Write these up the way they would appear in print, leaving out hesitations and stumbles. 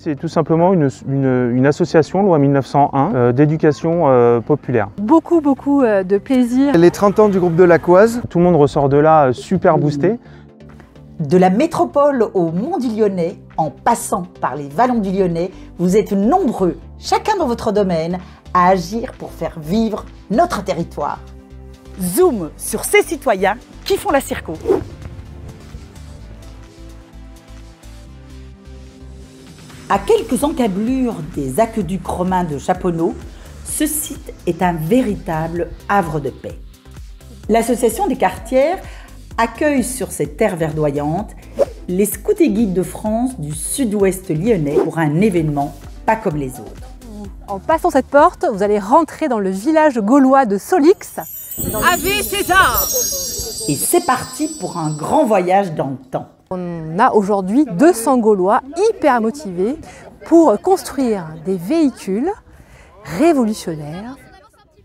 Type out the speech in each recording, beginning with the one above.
C'est tout simplement une association, loi 1901, d'éducation populaire. Beaucoup de plaisir. Les 30 ans du groupe de l'Aquoise. Tout le monde ressort de là super boosté. De la métropole au Mont du Lyonnais, en passant par les vallons du Lyonnais, vous êtes nombreux, chacun dans votre domaine, à agir pour faire vivre notre territoire. Zoom sur ces citoyens qui font la Circo. À quelques encablures des aqueducs romains de Chaponneau, ce site est un véritable havre de paix. L'association des quartières accueille sur ces terres verdoyantes les scouts et guides de France du sud-ouest lyonnais pour un événement pas comme les autres. En passant cette porte, vous allez rentrer dans le village gaulois de Solix. Ave César! Et c'est parti pour un grand voyage dans le temps. On a aujourd'hui 200 Gaulois hyper motivés pour construire des véhicules révolutionnaires.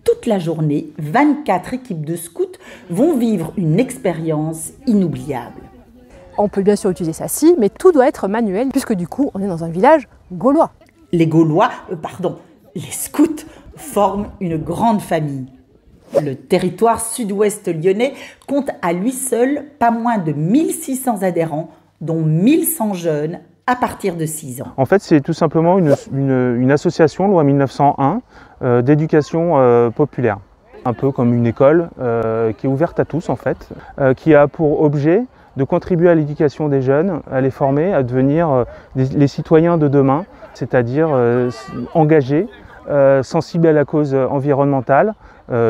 Toute la journée, 24 équipes de scouts vont vivre une expérience inoubliable. On peut bien sûr utiliser sa scie, mais tout doit être manuel, puisque du coup, on est dans un village gaulois. Les scouts forment une grande famille. Le territoire sud-ouest lyonnais compte à lui seul pas moins de 1600 adhérents, dont 1100 jeunes à partir de 6 ans. En fait, c'est tout simplement une association, loi 1901, d'éducation populaire. Un peu comme une école qui est ouverte à tous en fait, qui a pour objet de contribuer à l'éducation des jeunes, à les former, à devenir les citoyens de demain, c'est-à-dire engagés, sensibles à la cause environnementale,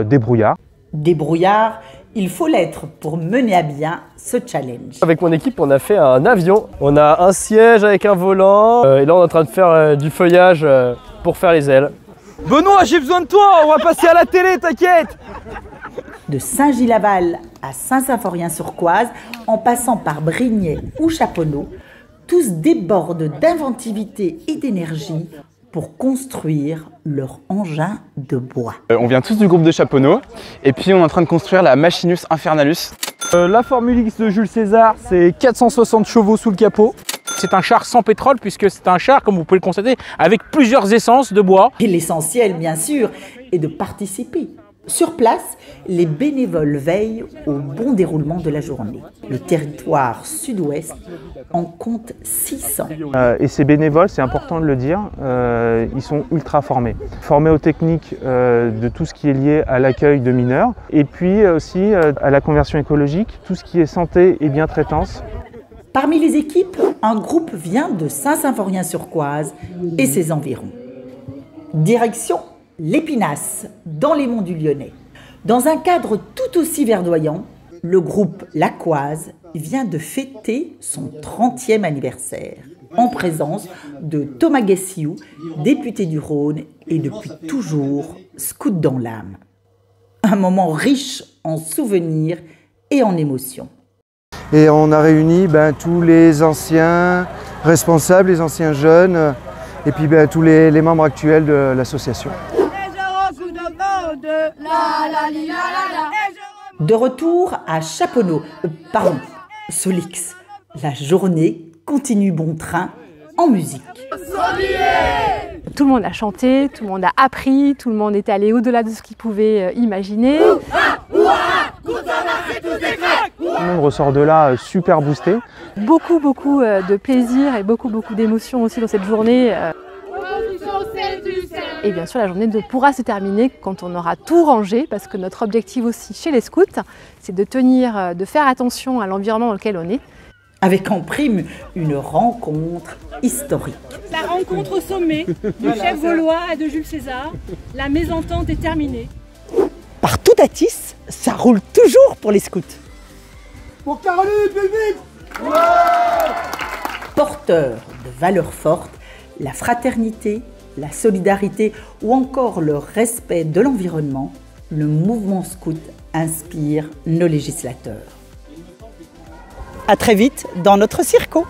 débrouillards. Débrouillard, il faut l'être pour mener à bien ce challenge. Avec mon équipe, on a fait un avion. On a un siège avec un volant. Et là, on est en train de faire du feuillage pour faire les ailes. Benoît, j'ai besoin de toi, on va passer à la télé, t'inquiète! De Saint-Gilles-Laval à Saint-Symphorien-sur-Coise, en passant par Brignais ou Chaponneau, tous débordent d'inventivité et d'énergie pour construire leur engin de bois. On vient tous du groupe de Chaponneau et puis on est en train de construire la Machinus Infernalus. La Formule X de Jules César, c'est 460 chevaux sous le capot. C'est un char sans pétrole puisque c'est un char, comme vous pouvez le constater, avec plusieurs essences de bois. Et l'essentiel, bien sûr, est de participer. Sur place, les bénévoles veillent au bon déroulement de la journée. Le territoire sud-ouest en compte 600. Et ces bénévoles, c'est important de le dire, ils sont ultra formés. Formés aux techniques de tout ce qui est lié à l'accueil de mineurs et puis aussi à la conversion écologique, tout ce qui est santé et bientraitance. Parmi les équipes, un groupe vient de Saint-Symphorien-sur-Coise et ses environs. Direction l'Épinasse, dans les monts du Lyonnais. Dans un cadre tout aussi verdoyant, le groupe l'Aquoise vient de fêter son 30e anniversaire, en présence de Thomas Gessiou, député du Rhône et depuis toujours scout dans l'âme. Un moment riche en souvenirs et en émotions. Et on a réuni tous les anciens responsables, les anciens jeunes, et puis tous les membres actuels de l'association. De retour à Chaponneau, Solix. La journée continue bon train en musique. Tout le monde a chanté, tout le monde a appris, tout le monde est allé au-delà de ce qu'il pouvait imaginer. Tout le monde ressort de là super boosté. Beaucoup de plaisir et beaucoup d'émotions aussi dans cette journée. Et bien sûr, la journée pourra se terminer quand on aura tout rangé, parce que notre objectif aussi chez les scouts, c'est de faire attention à l'environnement dans lequel on est. Avec en prime une rencontre historique. La rencontre au sommet du chef gaulois et de Jules César, la mésentente est terminée. Par tout Atis, ça roule toujours pour les scouts. Pour Caroline, plus vite! Porteurs de valeurs fortes, la fraternité, la solidarité ou encore le respect de l'environnement, le mouvement scout inspire nos législateurs. À très vite dans notre Circo.